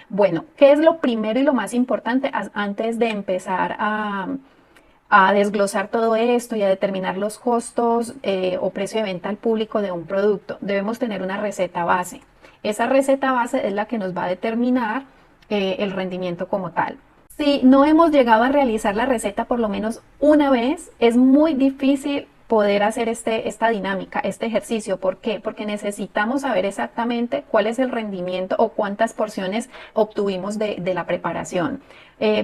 Bueno, ¿qué es lo primero y lo más importante antes de empezar a desglosar todo esto y a determinar los costos o precio de venta al público de un producto? Debemos tener una receta base. Esa receta base es la que nos va a determinar el rendimiento como tal. Si no hemos llegado a realizar la receta por lo menos una vez, es muy difícil poder hacer esta dinámica, este ejercicio. ¿Por qué? Porque necesitamos saber exactamente cuál es el rendimiento o cuántas porciones obtuvimos de la preparación.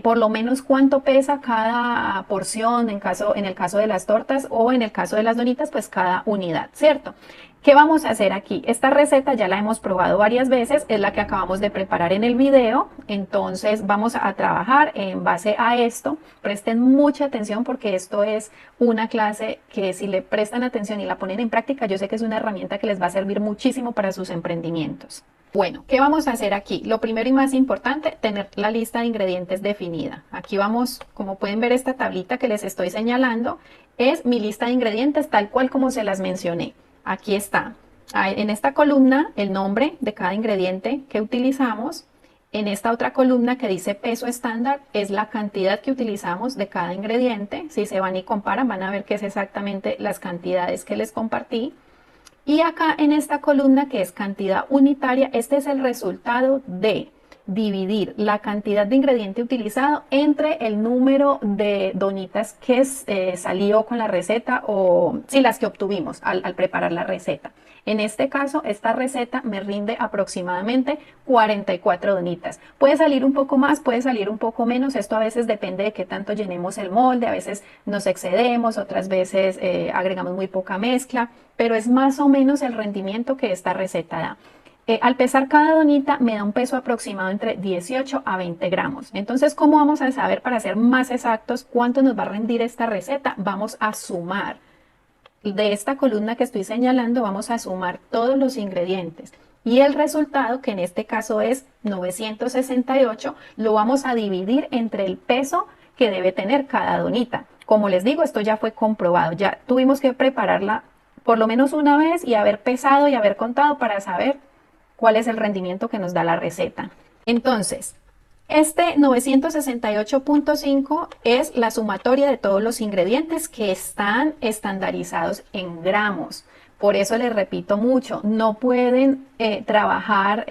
Por lo menos cuánto pesa cada porción en el caso de las tortas o en el caso de las donitas, pues cada unidad, ¿cierto? ¿Qué vamos a hacer aquí? Esta receta ya la hemos probado varias veces, es la que acabamos de preparar en el video, entonces vamos a trabajar en base a esto. Presten mucha atención porque esto es una clase que si le prestan atención y la ponen en práctica, yo sé que es una herramienta que les va a servir muchísimo para sus emprendimientos. Bueno, ¿qué vamos a hacer aquí? Lo primero y más importante, tener la lista de ingredientes definida. Aquí vamos, como pueden ver, esta tablita que les estoy señalando es mi lista de ingredientes tal cual como se las mencioné. Aquí está. En esta columna el nombre de cada ingrediente que utilizamos. En esta otra columna que dice peso estándar es la cantidad que utilizamos de cada ingrediente. Si se van y comparan van a ver que es exactamente las cantidades que les compartí. Y acá en esta columna que es cantidad unitaria, este es el resultado de dividir la cantidad de ingrediente utilizado entre el número de donitas que salió con la receta o sí, las que obtuvimos al preparar la receta. En este caso, esta receta me rinde aproximadamente 44 donitas. Puede salir un poco más, puede salir un poco menos. Esto a veces depende de qué tanto llenemos el molde. A veces nos excedemos, otras veces agregamos muy poca mezcla, pero es más o menos el rendimiento que esta receta da. Al pesar cada donita me da un peso aproximado entre 18 a 20 gramos. Entonces, ¿cómo vamos a saber para ser más exactos cuánto nos va a rendir esta receta? Vamos a sumar. De esta columna que estoy señalando vamos a sumar todos los ingredientes y el resultado, que en este caso es 968, lo vamos a dividir entre el peso que debe tener cada donita. Como les digo, esto ya fue comprobado, ya tuvimos que prepararla por lo menos una vez y haber pesado y haber contado para saber cuál es el rendimiento que nos da la receta. Entonces, este 968.5 es la sumatoria de todos los ingredientes que están estandarizados en gramos. Por eso les repito mucho, no pueden trabajar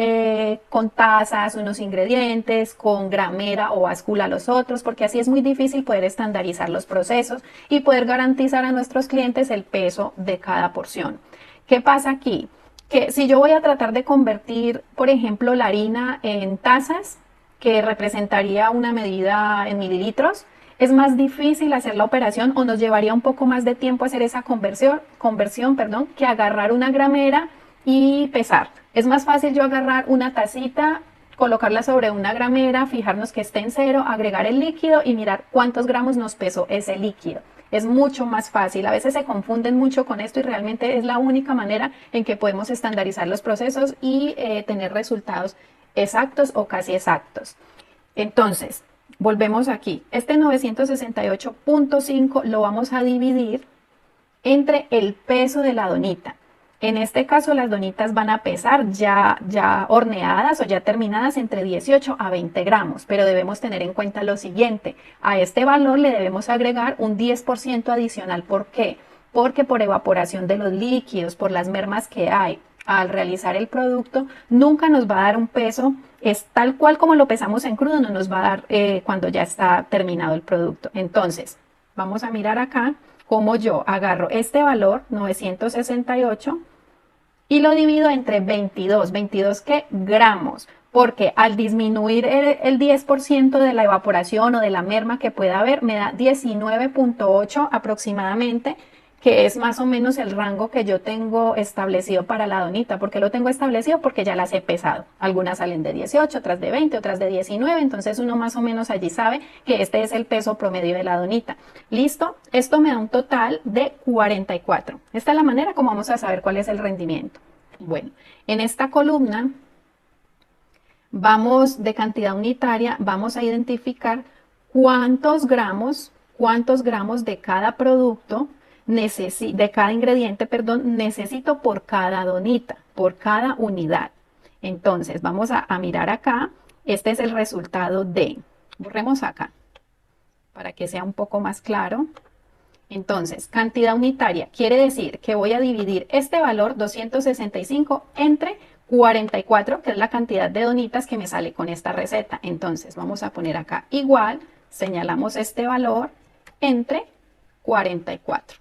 con tazas unos ingredientes, con gramera o báscula los otros, porque así es muy difícil poder estandarizar los procesos y poder garantizar a nuestros clientes el peso de cada porción. ¿Qué pasa aquí? Que si yo voy a tratar de convertir, por ejemplo, la harina en tazas, que representaría una medida en mililitros, es más difícil hacer la operación o nos llevaría un poco más de tiempo hacer esa conversión, que agarrar una gramera y pesar. Es más fácil yo agarrar una tacita, colocarla sobre una gramera, fijarnos que esté en cero, agregar el líquido y mirar cuántos gramos nos pesó ese líquido. Es mucho más fácil. A veces se confunden mucho con esto y realmente es la única manera en que podemos estandarizar los procesos y tener resultados exactos o casi exactos. Entonces, volvemos aquí. Este 968.5 lo vamos a dividir entre el peso de la donita. En este caso, las donitas van a pesar ya horneadas o ya terminadas entre 18 a 20 gramos, pero debemos tener en cuenta lo siguiente. A este valor le debemos agregar un 10% adicional. ¿Por qué? Porque por evaporación de los líquidos, por las mermas que hay al realizar el producto, nunca nos va a dar un peso, es tal cual como lo pesamos en crudo, no nos va a dar cuando ya está terminado el producto. Entonces, vamos a mirar acá cómo yo agarro este valor, 968, y lo divido entre 22 ¿qué? Gramos, porque al disminuir el 10% de la evaporación o de la merma que pueda haber, me da 19.8 aproximadamente, que es más o menos el rango que yo tengo establecido para la donita. ¿Por qué lo tengo establecido? Porque ya las he pesado. Algunas salen de 18, otras de 20, otras de 19, entonces uno más o menos allí sabe que este es el peso promedio de la donita. ¿Listo? Esto me da un total de 44. Esta es la manera como vamos a saber cuál es el rendimiento. Bueno, en esta columna vamos de cantidad unitaria, vamos a identificar cuántos gramos de cada producto, de cada ingrediente, perdón, necesito por cada donita, por cada unidad. Entonces, vamos a mirar acá Este es el resultado de, borremos acá para que sea un poco más claro. Entonces, cantidad unitaria quiere decir que voy a dividir este valor 265 entre 44, que es la cantidad de donitas que me sale con esta receta. Entonces, vamos a poner acá igual, señalamos este valor entre 44.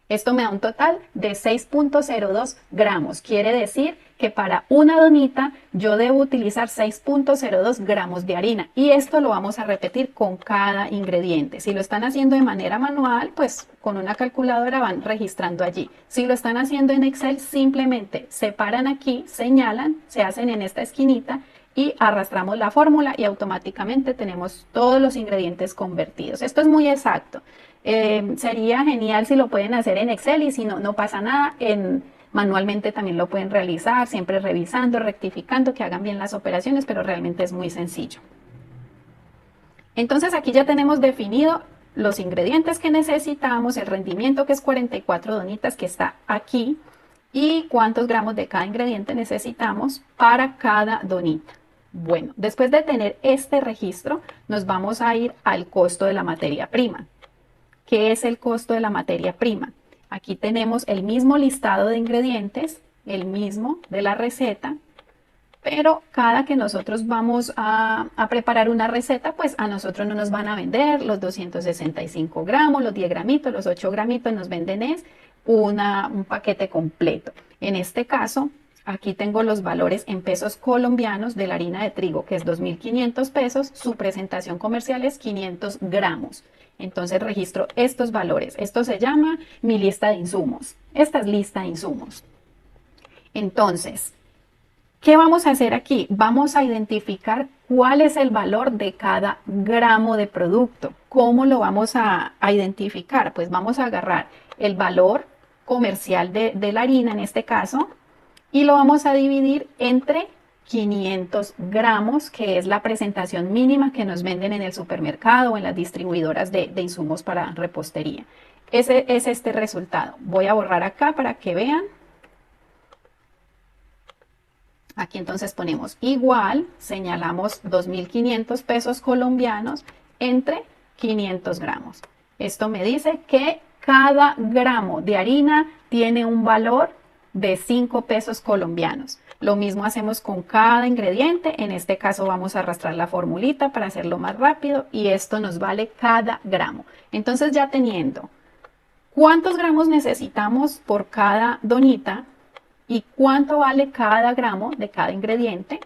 Esto me da un total de 6.02 gramos. Quiere decir que para una donita yo debo utilizar 6.02 gramos de harina. Y esto lo vamos a repetir con cada ingrediente. Si lo están haciendo de manera manual, pues con una calculadora van registrando allí. Si lo están haciendo en Excel, simplemente separan aquí, señalan, se hacen en esta esquinita y arrastramos la fórmula y automáticamente tenemos todos los ingredientes convertidos. Esto es muy exacto. Sería genial si lo pueden hacer en Excel y si no, no pasa nada. Manualmente también lo pueden realizar, siempre revisando, rectificando, que hagan bien las operaciones, pero realmente es muy sencillo. Entonces aquí ya tenemos definido los ingredientes que necesitamos, el rendimiento que es 44 donitas que está aquí y cuántos gramos de cada ingrediente necesitamos para cada donita. Bueno, después de tener este registro, nos vamos a ir al costo de la materia prima. ¿Qué es el costo de la materia prima? Aquí tenemos el mismo listado de ingredientes, el mismo de la receta, pero cada que nosotros vamos a preparar una receta, pues a nosotros no nos van a vender los 265 gramos, los 10 gramitos, los 8 gramitos, nos venden es un paquete completo. En este caso, aquí tengo los valores en pesos colombianos de la harina de trigo, que es 2.500 pesos, su presentación comercial es 500 gramos. Entonces registro estos valores. Esto se llama mi lista de insumos. Esta es lista de insumos. Entonces, ¿qué vamos a hacer aquí? Vamos a identificar cuál es el valor de cada gramo de producto. ¿Cómo lo vamos a identificar? Pues vamos a agarrar el valor comercial de la harina en este caso y lo vamos a dividir entre 500 gramos, que es la presentación mínima que nos venden en el supermercado o en las distribuidoras de insumos para repostería. Ese es este resultado. Voy a borrar acá para que vean. Aquí entonces ponemos igual, señalamos 2.500 pesos colombianos entre 500 gramos. Esto me dice que cada gramo de harina tiene un valor de 5 pesos colombianos. Lo mismo hacemos con cada ingrediente. En este caso vamos a arrastrar la formulita para hacerlo más rápido y esto nos vale cada gramo. Entonces ya teniendo cuántos gramos necesitamos por cada donita y cuánto vale cada gramo de cada ingrediente,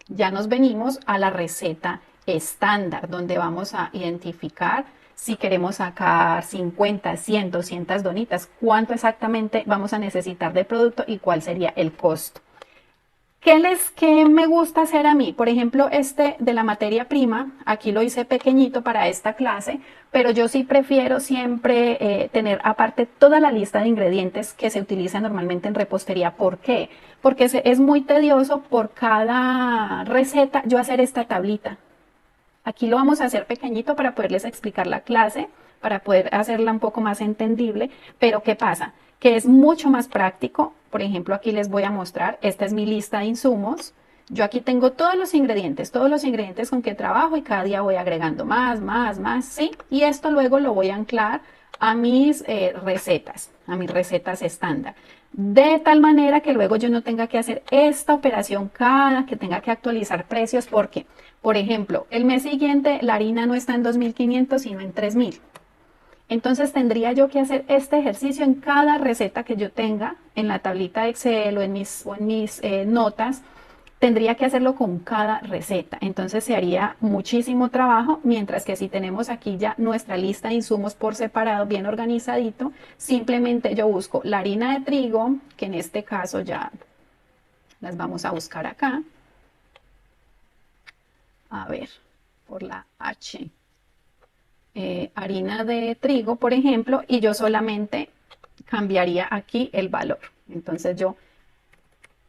ya nos venimos a la receta estándar, donde vamos a identificar si queremos sacar 50, 100, 200 donitas, cuánto exactamente vamos a necesitar de producto y cuál sería el costo. ¿Qué me gusta hacer a mí? Por ejemplo, este de la materia prima, aquí lo hice pequeñito para esta clase, pero yo sí prefiero siempre tener aparte toda la lista de ingredientes que se utiliza normalmente en repostería. ¿Por qué? Porque es muy tedioso por cada receta yo hacer esta tablita. Aquí lo vamos a hacer pequeñito para poderles explicar la clase, para poder hacerla un poco más entendible, pero ¿qué pasa? Que es mucho más práctico. Por ejemplo, aquí les voy a mostrar, esta es mi lista de insumos. Yo aquí tengo todos los ingredientes con que trabajo y cada día voy agregando más, ¿sí? Y esto luego lo voy a anclar a mis recetas estándar. De tal manera que luego yo no tenga que hacer esta operación cada que tenga que actualizar precios, porque, por ejemplo, el mes siguiente la harina no está en 2.500 sino en 3.000. Entonces tendría yo que hacer este ejercicio en cada receta que yo tenga en la tablita de Excel o en mis notas. Tendría que hacerlo con cada receta. Entonces se haría muchísimo trabajo, mientras que si tenemos aquí ya nuestra lista de insumos por separado, bien organizadito, simplemente yo busco la harina de trigo, que en este caso ya las vamos a buscar acá. A ver, por la H. Harina de trigo, por ejemplo, y yo solamente cambiaría aquí el valor. Entonces yo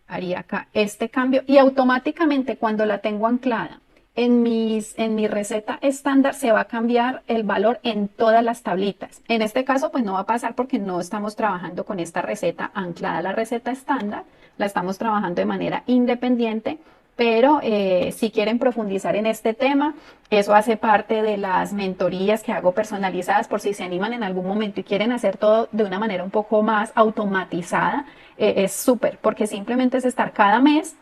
haría acá este cambio y automáticamente cuando la tengo anclada en mi receta estándar se va a cambiar el valor en todas las tablitas. En este caso pues no va a pasar porque no estamos trabajando con esta receta anclada a la receta estándar, la estamos trabajando de manera independiente, pero si quieren profundizar en este tema, eso hace parte de las mentorías que hago personalizadas por si se animan en algún momento y quieren hacer todo de una manera un poco más automatizada, es súper, porque simplemente es estar cada mes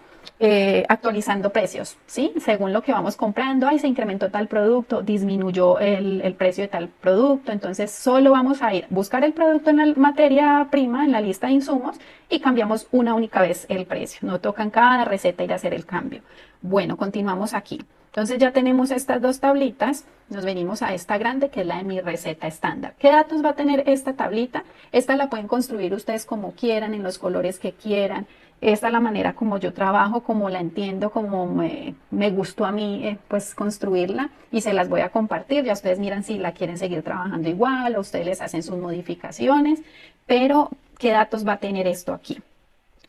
actualizando precios, ¿sí? Según lo que vamos comprando, ahí se incrementó tal producto, disminuyó el precio de tal producto, entonces solo vamos a ir a buscar el producto en la materia prima, en la lista de insumos, y cambiamos una única vez el precio. No toca en cada receta ir a hacer el cambio. Bueno, continuamos aquí. Entonces ya tenemos estas dos tablitas, nos venimos a esta grande que es la de mi receta estándar. ¿Qué datos va a tener esta tablita? Esta la pueden construir ustedes como quieran, en los colores que quieran. Esta es la manera como yo trabajo, como la entiendo, como me gustó a mí pues construirla y se las voy a compartir. Ya ustedes miran si la quieren seguir trabajando igual o ustedes les hacen sus modificaciones, pero ¿qué datos va a tener esto aquí?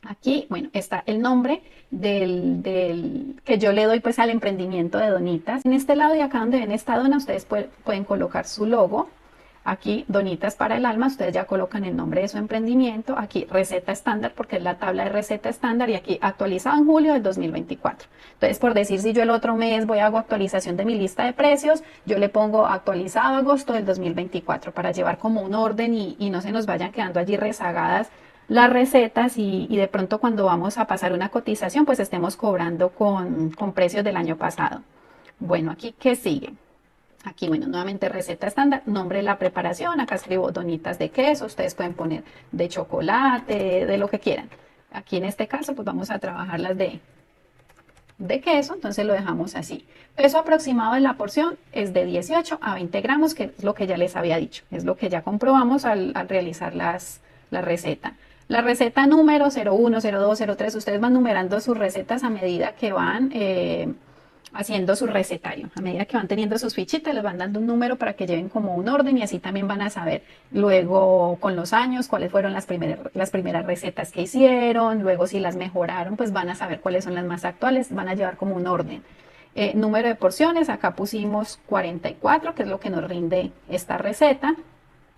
Aquí, bueno, está el nombre que yo le doy pues al emprendimiento de Donitas. En este lado y acá donde ven esta dona, ustedes pueden colocar su logo. Aquí, Donitas para el alma, ustedes ya colocan el nombre de su emprendimiento. Aquí, receta estándar, porque es la tabla de receta estándar. Y aquí, actualizado en julio del 2024. Entonces, por decir, si yo el otro mes voy a hago actualización de mi lista de precios, yo le pongo actualizado agosto del 2024 para llevar como un orden y no se nos vayan quedando allí rezagadas las recetas y de pronto cuando vamos a pasar una cotización, pues estemos cobrando con precios del año pasado. Bueno, aquí, ¿qué sigue? Aquí, bueno, nuevamente receta estándar, nombre de la preparación, acá escribo donitas de queso, ustedes pueden poner de chocolate, de lo que quieran. Aquí en este caso, pues vamos a trabajar las de queso, entonces lo dejamos así. Peso aproximado de la porción es de 18 a 20 gramos, que es lo que ya les había dicho, es lo que ya comprobamos al realizar la receta. La receta número 01, 02, 03, ustedes van numerando sus recetas a medida que van haciendo su recetario. A medida que van teniendo sus fichitas, les van dando un número para que lleven como un orden y así también van a saber luego con los años cuáles fueron las primeras recetas que hicieron, luego si las mejoraron, pues van a saber cuáles son las más actuales, van a llevar como un orden. Número de porciones, acá pusimos 44, que es lo que nos rinde esta receta.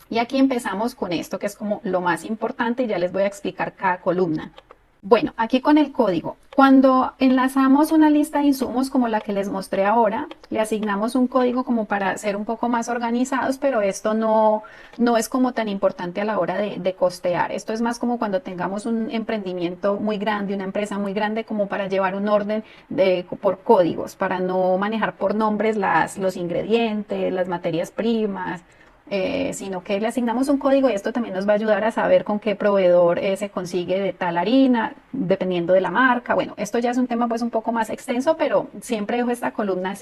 Y aquí empezamos con esto, que es como lo más importante y ya les voy a explicar cada columna. Bueno, aquí con el código. Cuando enlazamos una lista de insumos como la que les mostré ahora, le asignamos un código como para ser un poco más organizados, pero esto no es como tan importante a la hora de costear. Esto es más como cuando tengamos un emprendimiento muy grande, una empresa muy grande, como para llevar un orden por códigos, para no manejar por nombres los ingredientes, las materias primas, sino que le asignamos un código y esto también nos va a ayudar a saber con qué proveedor se consigue de tal harina, dependiendo de la marca. Bueno, esto ya es un tema pues un poco más extenso, pero siempre dejo esta columna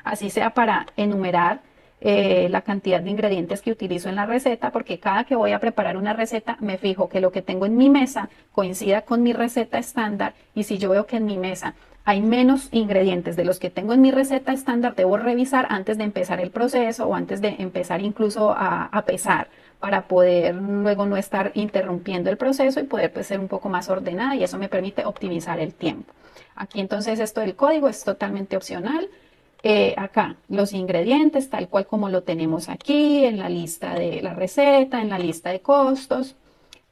así sea para enumerar la cantidad de ingredientes que utilizo en la receta, porque cada que voy a preparar una receta me fijo que lo que tengo en mi mesa coincida con mi receta estándar y si yo veo que en mi mesa hay menos ingredientes de los que tengo en mi receta estándar, debo revisar antes de empezar el proceso o antes de empezar incluso a pesar para poder luego no estar interrumpiendo el proceso y poder pues, ser un poco más ordenada y eso me permite optimizar el tiempo. Aquí entonces esto del código es totalmente opcional. Acá los ingredientes tal cual como lo tenemos aquí en la lista de la receta, en la lista de costos,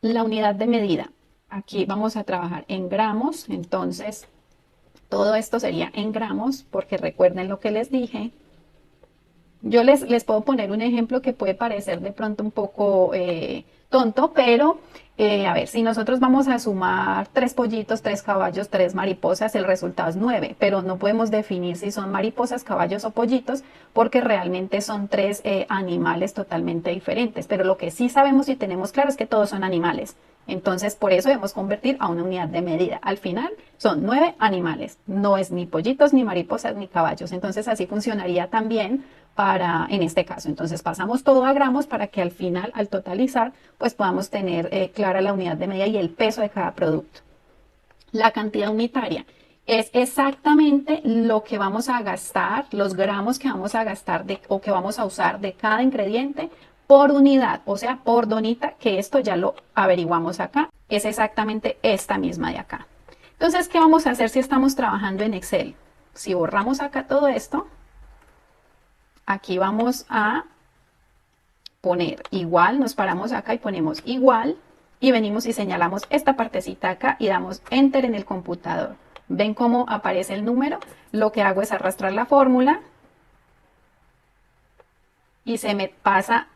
la unidad de medida. Aquí vamos a trabajar en gramos, entonces todo esto sería en gramos, porque recuerden lo que les dije. Yo les puedo poner un ejemplo que puede parecer de pronto un poco tonto, pero a ver, si nosotros vamos a sumar 3 pollitos, 3 caballos, 3 mariposas, el resultado es 9, pero no podemos definir si son mariposas, caballos o pollitos, porque realmente son tres animales totalmente diferentes. Pero lo que sí sabemos y tenemos claro es que todos son animales. Entonces, por eso debemos convertir a una unidad de medida. Al final, son 9 animales. No es ni pollitos, ni mariposas, ni caballos. Entonces, así funcionaría también en este caso. Entonces, pasamos todo a gramos para que al final, al totalizar, pues podamos tener clara la unidad de medida y el peso de cada producto. La cantidad unitaria es exactamente lo que vamos a gastar, los gramos que vamos a gastar o que vamos a usar de cada ingrediente por unidad, o sea, por donita, que esto ya lo averiguamos acá, es exactamente esta misma de acá. Entonces, ¿qué vamos a hacer si estamos trabajando en Excel? Si borramos acá todo esto, aquí vamos a poner igual, nos paramos acá y ponemos igual y venimos y señalamos esta partecita acá y damos enter en el computador. ¿Ven cómo aparece el número? Lo que hago es arrastrar la fórmula y se me pasa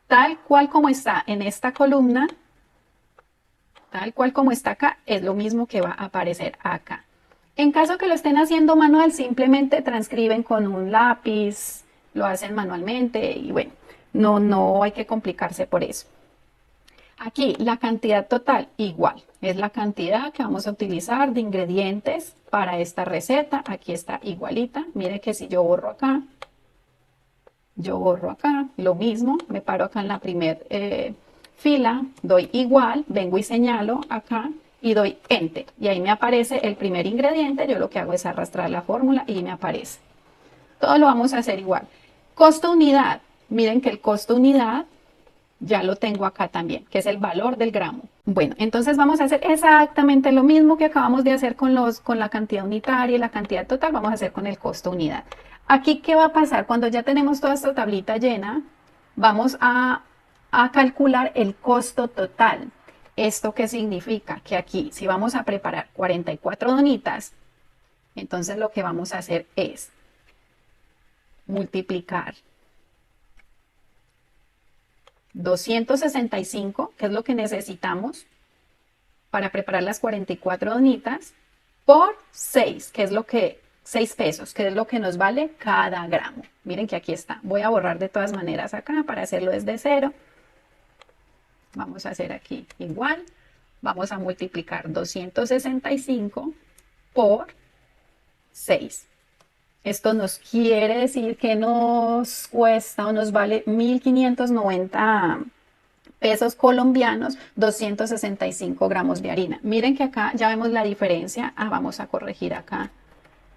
tal cual como está en esta columna, tal cual como está acá, es lo mismo que va a aparecer acá. En caso que lo estén haciendo manual, simplemente transcriben con un lápiz, lo hacen manualmente y bueno, no hay que complicarse por eso. Aquí la cantidad total igual, es la cantidad que vamos a utilizar de ingredientes para esta receta. Aquí está igualita. Mire que si yo borro acá, lo mismo, me paro acá en la primera fila, doy igual, vengo y señalo acá y doy enter. Y ahí me aparece el primer ingrediente, yo lo que hago es arrastrar la fórmula y me aparece. Todo lo vamos a hacer igual. Costo unidad, miren que el costo unidad ya lo tengo acá también, que es el valor del gramo. Bueno, entonces vamos a hacer exactamente lo mismo que acabamos de hacer con la cantidad unitaria y la cantidad total, vamos a hacer con el costo unidad. Aquí, ¿qué va a pasar? Cuando ya tenemos toda esta tablita llena, vamos a calcular el costo total. ¿Esto qué significa? Que aquí, si vamos a preparar 44 donitas, entonces lo que vamos a hacer es multiplicar 265, que es lo que necesitamos para preparar las 44 donitas, por 6, que es lo que 6 pesos, que es lo que nos vale cada gramo. Miren que aquí está. Voy a borrar de todas maneras acá para hacerlo desde cero. Vamos a hacer aquí igual. Vamos a multiplicar 265 por 6. Esto nos quiere decir que nos cuesta o nos vale 1.590 pesos colombianos, 265 gramos de harina. Miren que acá ya vemos la diferencia. Vamos a corregir acá,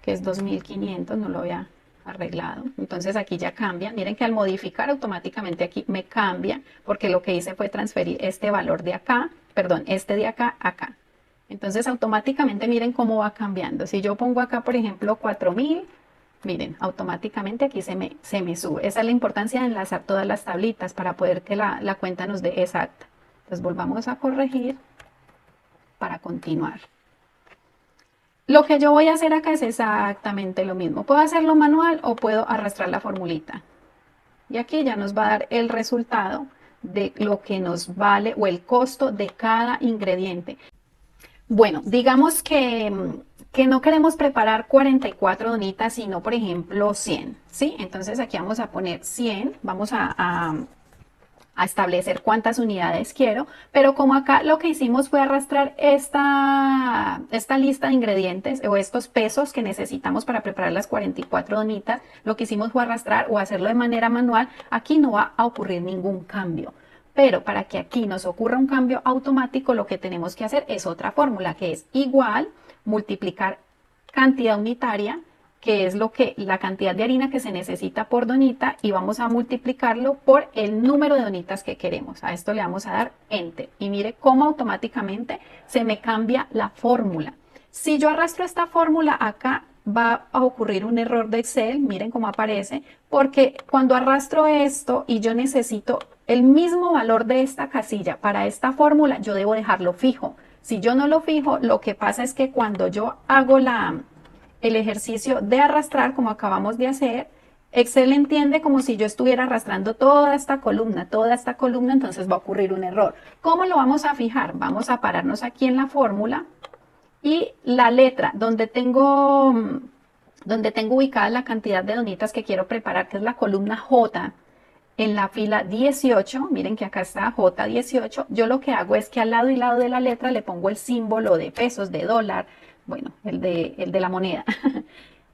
que es 2.500, no lo había arreglado. Entonces aquí ya cambia. Miren que al modificar automáticamente aquí me cambia, porque lo que hice fue transferir este valor de acá, perdón, este de acá a acá. Entonces automáticamente miren cómo va cambiando. Si yo pongo acá, por ejemplo, 4.000, miren, automáticamente aquí se me sube. Esa es la importancia de enlazar todas las tablitas para poder que la cuenta nos dé exacta. Entonces volvamos a corregir para continuar. Lo que yo voy a hacer acá es exactamente lo mismo. Puedo hacerlo manual o puedo arrastrar la formulita. Y aquí ya nos va a dar el resultado de lo que nos vale o el costo de cada ingrediente. Bueno, digamos que no queremos preparar 44 donitas, sino por ejemplo 100, ¿sí? Entonces aquí vamos a poner 100, vamos a establecer cuántas unidades quiero, pero como acá lo que hicimos fue arrastrar esta lista de ingredientes o estos pesos que necesitamos para preparar las 44 donitas, lo que hicimos fue arrastrar o hacerlo de manera manual, aquí no va a ocurrir ningún cambio. Pero para que aquí nos ocurra un cambio automático, lo que tenemos que hacer es otra fórmula, que es igual multiplicar cantidad unitaria, que es la cantidad de harina que se necesita por donita, y vamos a multiplicarlo por el número de donitas que queremos. A esto le vamos a dar Enter. Y mire cómo automáticamente se me cambia la fórmula. Si yo arrastro esta fórmula acá, va a ocurrir un error de Excel, miren cómo aparece, porque cuando arrastro esto y yo necesito el mismo valor de esta casilla para esta fórmula, yo debo dejarlo fijo. Si yo no lo fijo, lo que pasa es que cuando yo hago el ejercicio de arrastrar, como acabamos de hacer, Excel entiende como si yo estuviera arrastrando toda esta columna, entonces va a ocurrir un error. ¿Cómo lo vamos a fijar? Vamos a pararnos aquí en la fórmula y la letra donde tengo ubicada la cantidad de donitas que quiero preparar, que es la columna J, en la fila 18, miren que acá está J18, yo lo que hago es que al lado y lado de la letra le pongo el símbolo de pesos, de dólar, bueno, el de la moneda.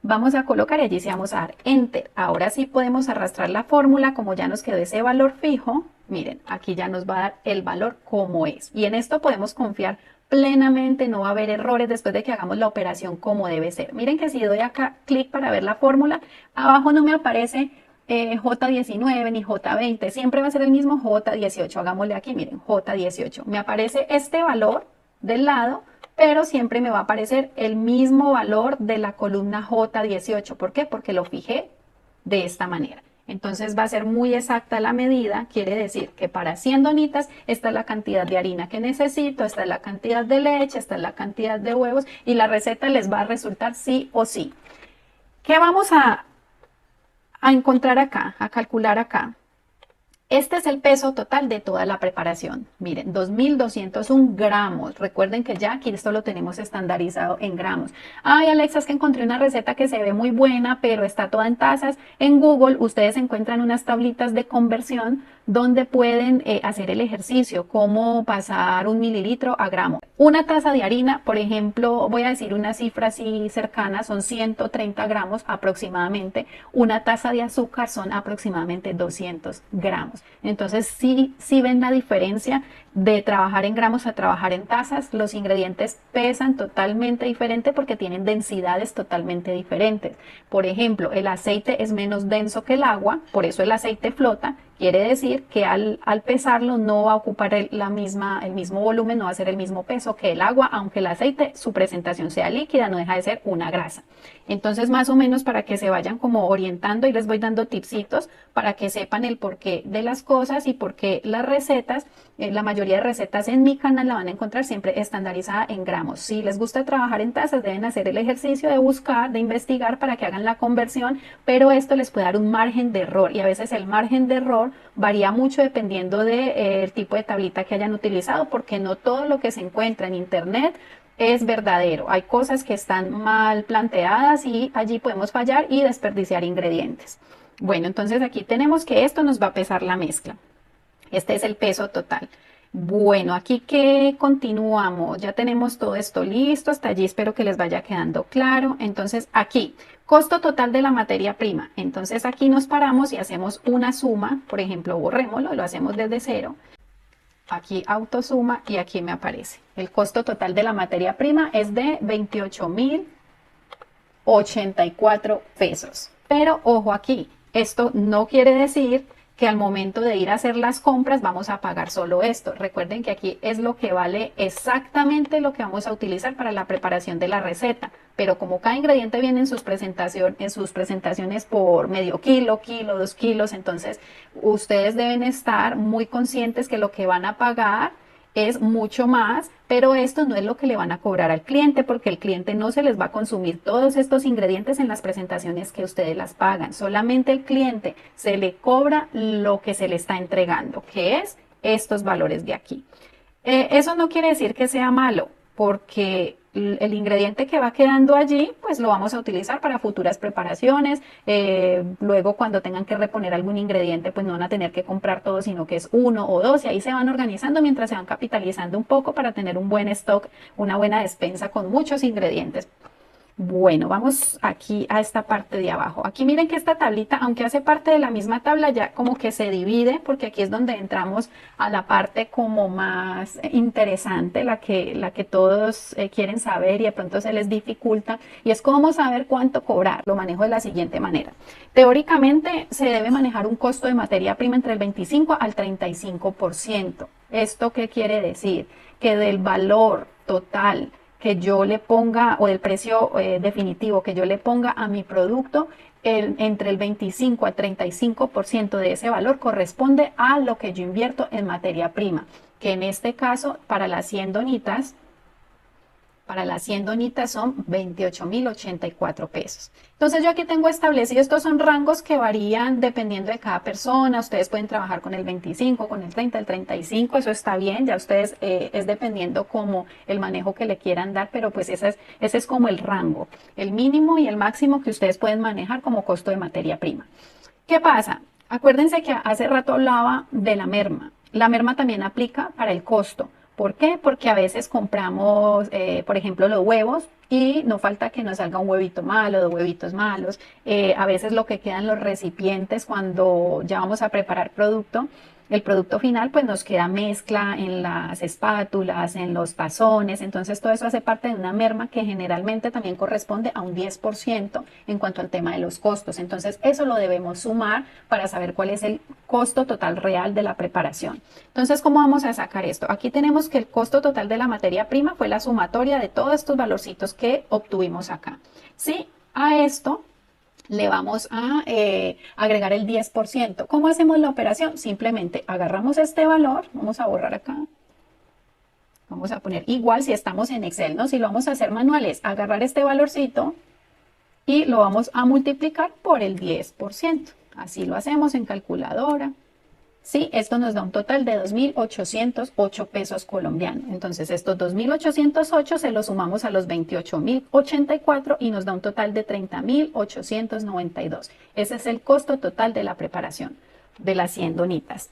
Vamos a colocar y allí sí vamos a dar Enter. Ahora sí podemos arrastrar la fórmula, como ya nos quedó ese valor fijo, miren, aquí ya nos va a dar el valor como es. Y en esto podemos confiar plenamente, no va a haber errores después de que hagamos la operación como debe ser. Miren que si doy acá clic para ver la fórmula, abajo no me aparece J19 ni J20, siempre va a ser el mismo J18. Hagámosle aquí, miren, J18. Me aparece este valor del lado, pero siempre me va a aparecer el mismo valor de la columna J18. ¿Por qué? Porque lo fijé de esta manera. Entonces va a ser muy exacta la medida, quiere decir que para 100 donitas esta es la cantidad de harina que necesito, esta es la cantidad de leche, esta es la cantidad de huevos y la receta les va a resultar sí o sí. ¿Qué vamos a encontrar acá, a calcular acá? Este es el peso total de toda la preparación. Miren, 2.201 gramos. Recuerden que ya aquí esto lo tenemos estandarizado en gramos. Ay, Alexa, es que encontré una receta que se ve muy buena, pero está toda en tazas. En Google ustedes encuentran unas tablitas de conversión donde pueden hacer el ejercicio, cómo pasar 1 mililitro a gramo. Una taza de harina, por ejemplo, voy a decir una cifra así cercana, son 130 gramos aproximadamente. Una taza de azúcar son aproximadamente 200 gramos. Entonces, sí ven la diferencia de trabajar en gramos a trabajar en tazas. Los ingredientes pesan totalmente diferente porque tienen densidades totalmente diferentes. Por ejemplo, el aceite es menos denso que el agua, por eso el aceite flota. Quiere decir que al pesarlo no va a ocupar el mismo volumen, no va a ser el mismo peso que el agua, aunque el aceite, su presentación sea líquida, no deja de ser una grasa. Entonces, más o menos para que se vayan como orientando y les voy dando tipsitos para que sepan el porqué de las cosas y por qué las recetas, la mayoría de recetas en mi canal la van a encontrar siempre estandarizada en gramos. Si les gusta trabajar en tazas, deben hacer el ejercicio de buscar, de investigar para que hagan la conversión, pero esto les puede dar un margen de error y a veces el margen de error varía mucho dependiendo del tipo de tablita que hayan utilizado, porque no todo lo que se encuentra en internet es verdadero. Hay cosas que están mal planteadas y allí podemos fallar y desperdiciar ingredientes. Bueno, entonces aquí tenemos que esto nos va a pesar la mezcla. Este es el peso total. Bueno, aquí que continuamos, ya tenemos todo esto listo, hasta allí espero que les vaya quedando claro. Entonces aquí, costo total de la materia prima. Entonces aquí nos paramos y hacemos una suma, por ejemplo, borrémoslo, lo hacemos desde cero. Aquí autosuma y aquí me aparece. El costo total de la materia prima es de 28.084 pesos. Pero ojo aquí, esto no quiere decir que al momento de ir a hacer las compras vamos a pagar solo esto. Recuerden que aquí es lo que vale exactamente lo que vamos a utilizar para la preparación de la receta. Pero como cada ingrediente viene en sus presentaciones por medio kilo, 2 kilos, entonces ustedes deben estar muy conscientes que lo que van a pagar es mucho más, pero esto no es lo que le van a cobrar al cliente porque el cliente no se les va a consumir todos estos ingredientes en las presentaciones que ustedes las pagan. Solamente el cliente se le cobra lo que se le está entregando, que es estos valores de aquí. Eso no quiere decir que sea malo, porque el ingrediente que va quedando allí, pues lo vamos a utilizar para futuras preparaciones. Luego, cuando tengan que reponer algún ingrediente, pues no van a tener que comprar todo, sino que es uno o dos, y ahí se van organizando mientras se van capitalizando un poco para tener un buen stock, una buena despensa con muchos ingredientes. Bueno, vamos aquí a esta parte de abajo. Aquí miren que esta tablita, aunque hace parte de la misma tabla, ya como que se divide, porque aquí es donde entramos a la parte como más interesante, la que todos quieren saber y de pronto se les dificulta, y es cómo saber cuánto cobrar. Lo manejo de la siguiente manera. Teóricamente se debe manejar un costo de materia prima entre el 25 al 35%. ¿Esto qué quiere decir? Que del valor total que yo le ponga o del precio definitivo que yo le ponga a mi producto, entre el 25 a 35% de ese valor corresponde a lo que yo invierto en materia prima, que en este caso para las 100 donitas son 28.084 pesos. Entonces yo aquí tengo establecido, estos son rangos que varían dependiendo de cada persona. Ustedes pueden trabajar con el 25, con el 30, el 35, eso está bien, ya ustedes es dependiendo como el manejo que le quieran dar, pero pues ese es como el rango, el mínimo y el máximo que ustedes pueden manejar como costo de materia prima. ¿Qué pasa? Acuérdense que hace rato hablaba de la merma. La merma también aplica para el costo. ¿Por qué? Porque a veces compramos, por ejemplo, los huevos y no falta que nos salga un huevito malo, dos huevitos malos. A veces lo que queda en los recipientes cuando ya vamos a preparar producto, el producto final, pues nos queda mezcla en las espátulas, en los tazones. Entonces todo eso hace parte de una merma que generalmente también corresponde a un 10% en cuanto al tema de los costos. Entonces eso lo debemos sumar para saber cuál es el costo total real de la preparación. Entonces, ¿cómo vamos a sacar esto? Aquí tenemos que el costo total de la materia prima fue la sumatoria de todos estos valorcitos que obtuvimos acá. Sí, a esto le vamos a agregar el 10%. ¿Cómo hacemos la operación? Simplemente agarramos este valor, vamos a borrar acá, vamos a poner igual si estamos en Excel, ¿no? Si lo vamos a hacer manual es agarrar este valorcito y lo vamos a multiplicar por el 10%. Así lo hacemos en calculadora. Sí, esto nos da un total de 2.808 pesos colombianos. Entonces, estos 2.808 se los sumamos a los 28.084 y nos da un total de 30.892. Ese es el costo total de la preparación de las 100 donitas.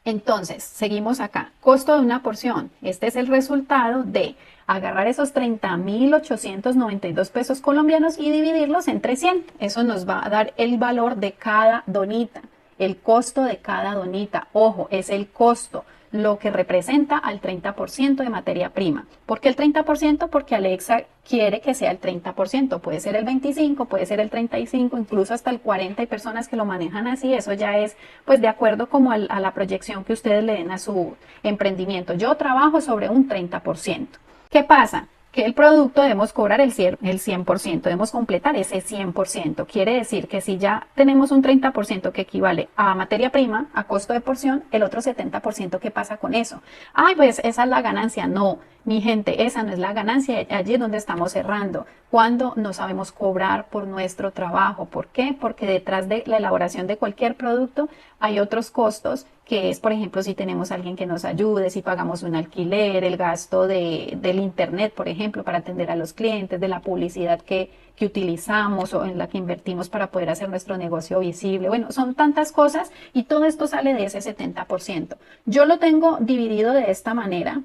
Entonces, seguimos acá. Costo de una porción. Este es el resultado de agarrar esos 30.892 pesos colombianos y dividirlos entre 100. Eso nos va a dar el valor de cada donita, el costo de cada donita. Ojo, es el costo, lo que representa al 30% de materia prima. ¿Por qué el 30%? Porque Alexa quiere que sea el 30%. Puede ser el 25%, puede ser el 35%, incluso hasta el 40%. Hay personas que lo manejan así. Eso ya es pues de acuerdo como a la proyección que ustedes le den a su emprendimiento. Yo trabajo sobre un 30%. ¿Qué pasa? Que el producto debemos cobrar el 100%, debemos completar ese 100%. Quiere decir que si ya tenemos un 30% que equivale a materia prima, a costo de porción, el otro 70%, ¿qué pasa con eso? Ay, pues esa es la ganancia. No, mi gente, esa no es la ganancia. Allí es donde estamos cerrando. Cuando no sabemos cobrar por nuestro trabajo. ¿Por qué? Porque detrás de la elaboración de cualquier producto hay otros costos, que es, por ejemplo, si tenemos a alguien que nos ayude, si pagamos un alquiler, el gasto del internet, por ejemplo, para atender a los clientes, de la publicidad que utilizamos o en la que invertimos para poder hacer nuestro negocio visible. Bueno, son tantas cosas y todo esto sale de ese 70%. Yo lo tengo dividido de esta manera.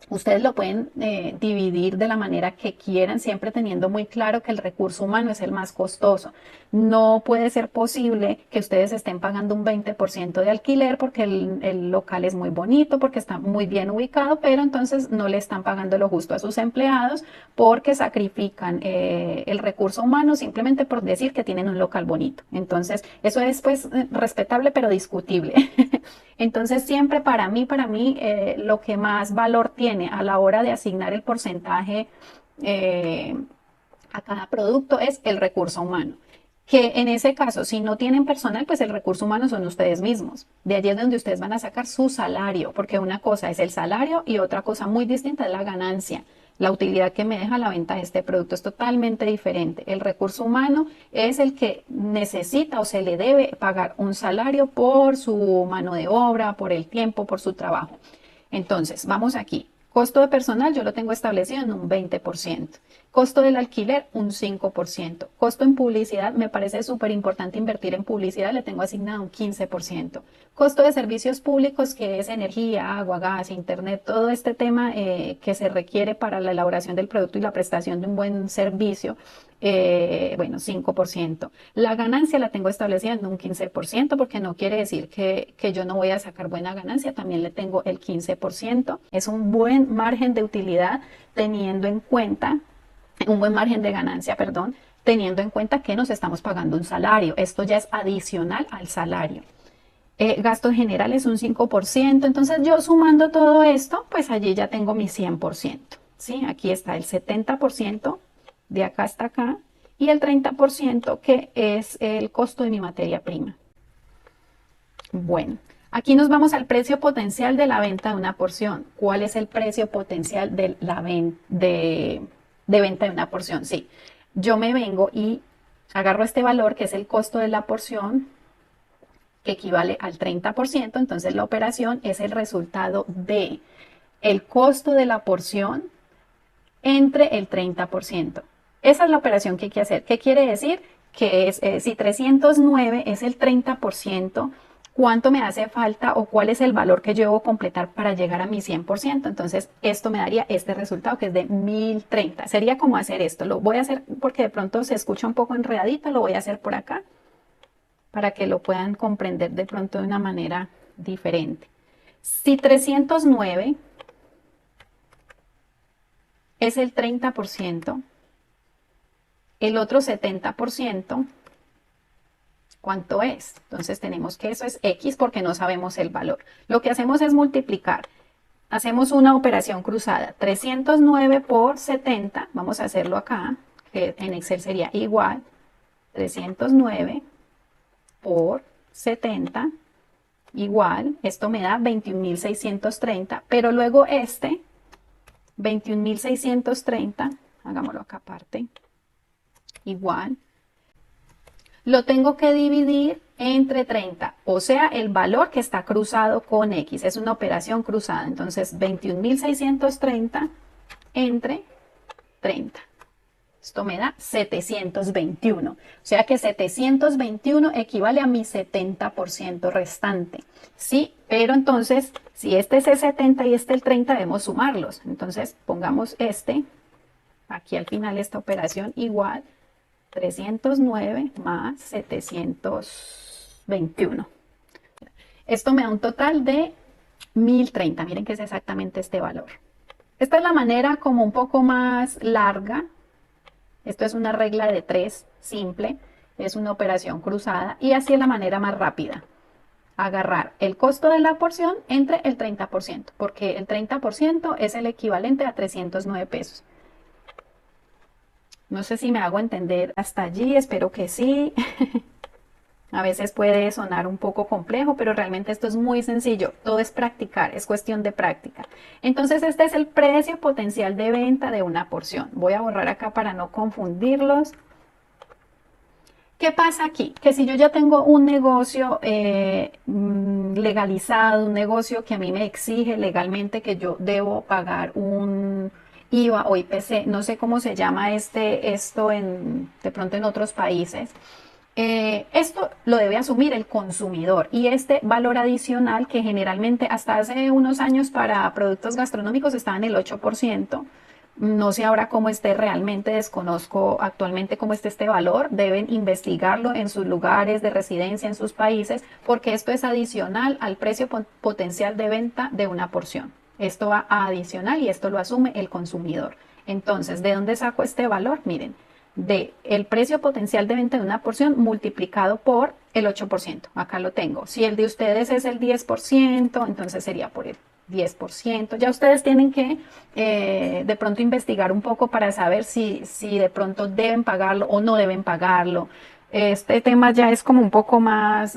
Ustedes lo pueden dividir de la manera que quieran, siempre teniendo muy claro que el recurso humano es el más costoso. No puede ser posible que ustedes estén pagando un 20% de alquiler porque el local es muy bonito, porque está muy bien ubicado, pero entonces no le están pagando lo justo a sus empleados porque sacrifican el recurso humano simplemente por decir que tienen un local bonito. Entonces, eso es pues respetable pero discutible. Entonces, siempre para mí, lo que más valor tiene a la hora de asignar el porcentaje eh, a cada producto es el recurso humano. Que en ese caso, si no tienen personal, pues el recurso humano son ustedes mismos. De allí es donde ustedes van a sacar su salario, porque una cosa es el salario y otra cosa muy distinta es la ganancia. La utilidad que me deja la venta de este producto es totalmente diferente. El recurso humano es el que necesita o se le debe pagar un salario por su mano de obra, por el tiempo, por su trabajo. Entonces, vamos aquí. Costo de personal yo lo tengo establecido en un 20%. Costo del alquiler un 5%. Costo en publicidad, me parece súper importante invertir en publicidad, le tengo asignado un 15%. Costo de servicios públicos, que es energía, agua, gas, internet, todo este tema que se requiere para la elaboración del producto y la prestación de un buen servicio, bueno, 5%. La ganancia la tengo establecida en un 15% porque no quiere decir que yo no voy a sacar buena ganancia, también le tengo el 15%. Es un buen margen de utilidad teniendo en cuenta, un buen margen de ganancia, perdón, teniendo en cuenta que nos estamos pagando un salario. Esto ya es adicional al salario. Gastos generales un 5%. Entonces yo sumando todo esto, pues allí ya tengo mi 100%. ¿Sí? Aquí está el 70% de acá hasta acá y el 30% que es el costo de mi materia prima. Bueno, aquí nos vamos al precio potencial de la venta de una porción. ¿Cuál es el precio potencial de la de venta de una porción? Sí, yo me vengo y agarro este valor que es el costo de la porción, que equivale al 30%. Entonces la operación es el resultado de el costo de la porción entre el 30%. Esa es la operación que hay que hacer. ¿Qué quiere decir? Que es, si 309 es el 30%, ¿cuánto me hace falta o cuál es el valor que yo debo completar para llegar a mi 100%? Entonces, esto me daría este resultado que es de 1030. Sería como hacer esto. Lo voy a hacer porque de pronto se escucha un poco enredadito, lo voy a hacer por acá para que lo puedan comprender de pronto de una manera diferente. Si 309 es el 30%, el otro 70%, ¿cuánto es? Entonces tenemos que eso es X porque no sabemos el valor. Lo que hacemos es multiplicar. Hacemos una operación cruzada. 309 por 70, vamos a hacerlo acá, que en Excel sería igual 309 por 70 igual, esto me da 21.630, pero luego este 21.630, hagámoslo acá aparte, igual, lo tengo que dividir entre 30, o sea, el valor que está cruzado con X, es una operación cruzada, entonces 21.630 entre 30. Esto me da 721. O sea que 721 equivale a mi 70% restante. Sí, pero entonces, si este es el 70 y este el 30, debemos sumarlos. Entonces, pongamos este, aquí al final esta operación igual, 309 más 721. Esto me da un total de 1030. Miren que es exactamente este valor. Esta es la manera como un poco más larga. Esto es una regla de 3 simple, es una operación cruzada y así es la manera más rápida. Agarrar el costo de la porción entre el 30%, porque el 30% es el equivalente a 309 pesos. No sé si me hago entender hasta allí, espero que sí. A veces puede sonar un poco complejo, pero realmente esto es muy sencillo. Todo es practicar, es cuestión de práctica. Entonces, este es el precio potencial de venta de una porción. Voy a borrar acá para no confundirlos. ¿Qué pasa aquí? Que si yo ya tengo un negocio legalizado, un negocio que a mí me exige legalmente que yo debo pagar un IVA o IPC, no sé cómo se llama esto de pronto en otros países, esto lo debe asumir el consumidor y este valor adicional que generalmente hasta hace unos años para productos gastronómicos estaba en el 8%. No sé ahora cómo esté realmente, desconozco actualmente cómo esté este valor. Deben investigarlo en sus lugares de residencia, en sus países, porque esto es adicional al precio potencial de venta de una porción. Esto va a adicional y esto lo asume el consumidor. Entonces, ¿de dónde saco este valor? Miren, de el precio potencial de venta de una porción multiplicado por el 8%. Acá lo tengo. Si el de ustedes es el 10%, entonces sería por el 10%. Ya ustedes tienen que de pronto investigar un poco para saber si de pronto deben pagarlo o no deben pagarlo. Este tema ya es como un poco más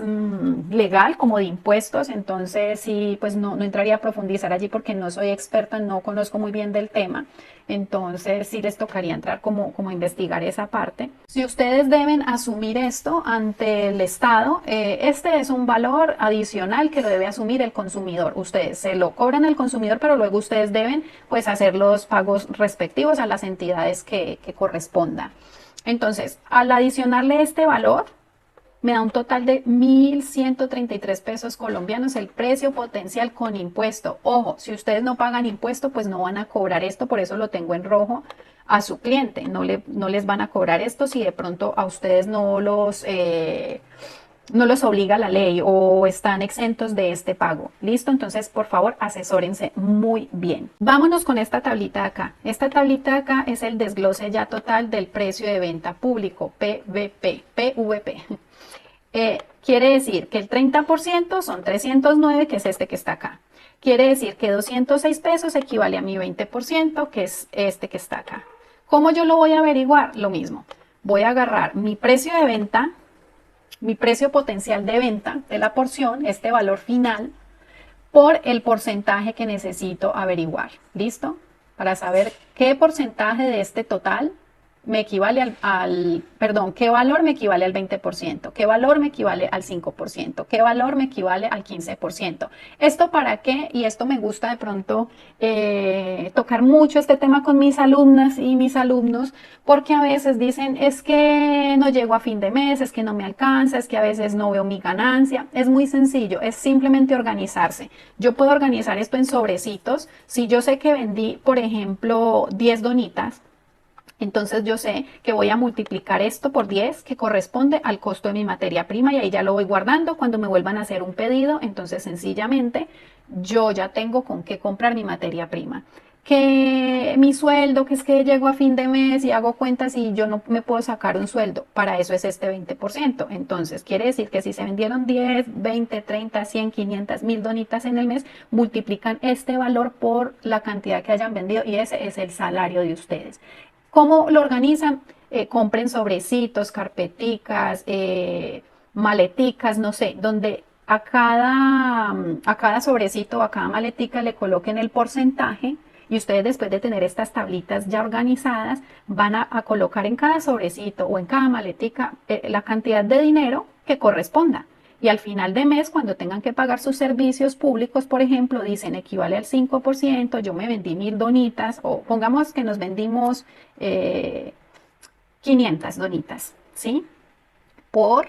legal, como de impuestos, entonces sí, pues no entraría a profundizar allí porque no soy experta, no conozco muy bien del tema, entonces sí les tocaría entrar como a investigar esa parte. Si ustedes deben asumir esto ante el Estado, este es un valor adicional que lo debe asumir el consumidor. Ustedes se lo cobran al consumidor, pero luego ustedes deben pues hacer los pagos respectivos a las entidades que correspondan. Entonces, al adicionarle este valor, me da un total de 1.133 pesos colombianos el precio potencial con impuesto. Ojo, si ustedes no pagan impuesto, pues no van a cobrar esto, por eso lo tengo en rojo a su cliente. No les van a cobrar esto si de pronto a ustedes no los obliga la ley o están exentos de este pago. ¿Listo? Entonces, por favor, asesórense muy bien. Vámonos con esta tablita de acá. Esta tablita de acá es el desglose ya total del precio de venta público, PVP. Quiere decir que el 30% son 309, que es este que está acá. Quiere decir que 206 pesos equivale a mi 20%, que es este que está acá. ¿Cómo yo lo voy a averiguar? Lo mismo. Voy a agarrar mi precio de venta, mi precio potencial de venta de la porción, este valor final, por el porcentaje que necesito averiguar. ¿Listo? Para saber qué porcentaje de este total me equivale perdón, qué valor me equivale al 20%, qué valor me equivale al 5%, qué valor me equivale al 15%. ¿Esto para qué? Y esto me gusta de pronto tocar mucho este tema con mis alumnas y mis alumnos, porque a veces dicen, es que no llego a fin de mes, es que no me alcanza, es que a veces no veo mi ganancia. Es muy sencillo, es simplemente organizarse. Yo puedo organizar esto en sobrecitos. Si yo sé que vendí, por ejemplo, 10 donitas, entonces yo sé que voy a multiplicar esto por 10, que corresponde al costo de mi materia prima, y ahí ya lo voy guardando cuando me vuelvan a hacer un pedido. Entonces sencillamente yo ya tengo con qué comprar mi materia prima. Que mi sueldo, que es que llego a fin de mes y hago cuentas y yo no me puedo sacar un sueldo, para eso es este 20%. Entonces quiere decir que si se vendieron 10, 20, 30, 100, 500, 1000 donitas en el mes, multiplican este valor por la cantidad que hayan vendido y ese es el salario de ustedes. ¿Cómo lo organizan? compren sobrecitos, carpeticas, maleticas, no sé, donde a cada sobrecito o a cada maletica le coloquen el porcentaje y ustedes después de tener estas tablitas ya organizadas van a colocar en cada sobrecito o en cada maletica la cantidad de dinero que corresponda. Y al final de mes, cuando tengan que pagar sus servicios públicos, por ejemplo, dicen equivale al 5%, yo me vendí 1000 donitas, o pongamos que nos vendimos 500 donitas, ¿sí? Por,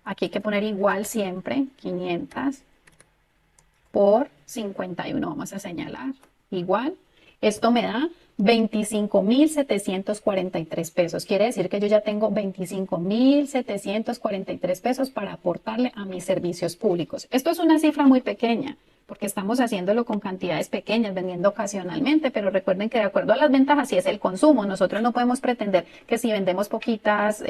aquí hay que poner igual siempre, 500 por 51, vamos a señalar, igual. Esto me da 25.743 pesos. Quiere decir que yo ya tengo 25.743 pesos para aportarle a mis servicios públicos. Esto es una cifra muy pequeña, porque estamos haciéndolo con cantidades pequeñas, vendiendo ocasionalmente, pero recuerden que de acuerdo a las ventas así es el consumo. Nosotros no podemos pretender que si vendemos poquitas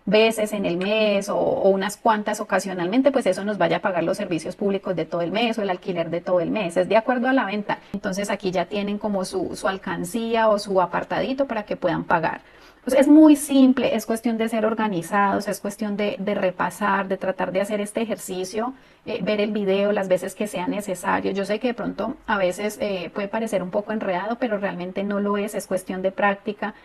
veces en el mes o unas cuantas ocasionalmente, pues eso nos vaya a pagar los servicios públicos de todo el mes o el alquiler de todo el mes. Es de acuerdo a la venta. Entonces aquí ya tienen como su alcancía o su apartadito para que puedan pagar. Pues es muy simple, es cuestión de ser organizados, es cuestión de repasar, de tratar de hacer este ejercicio, ver el video las veces que sea necesario. Yo sé que de pronto a veces puede parecer un poco enredado, pero realmente no lo es cuestión de práctica,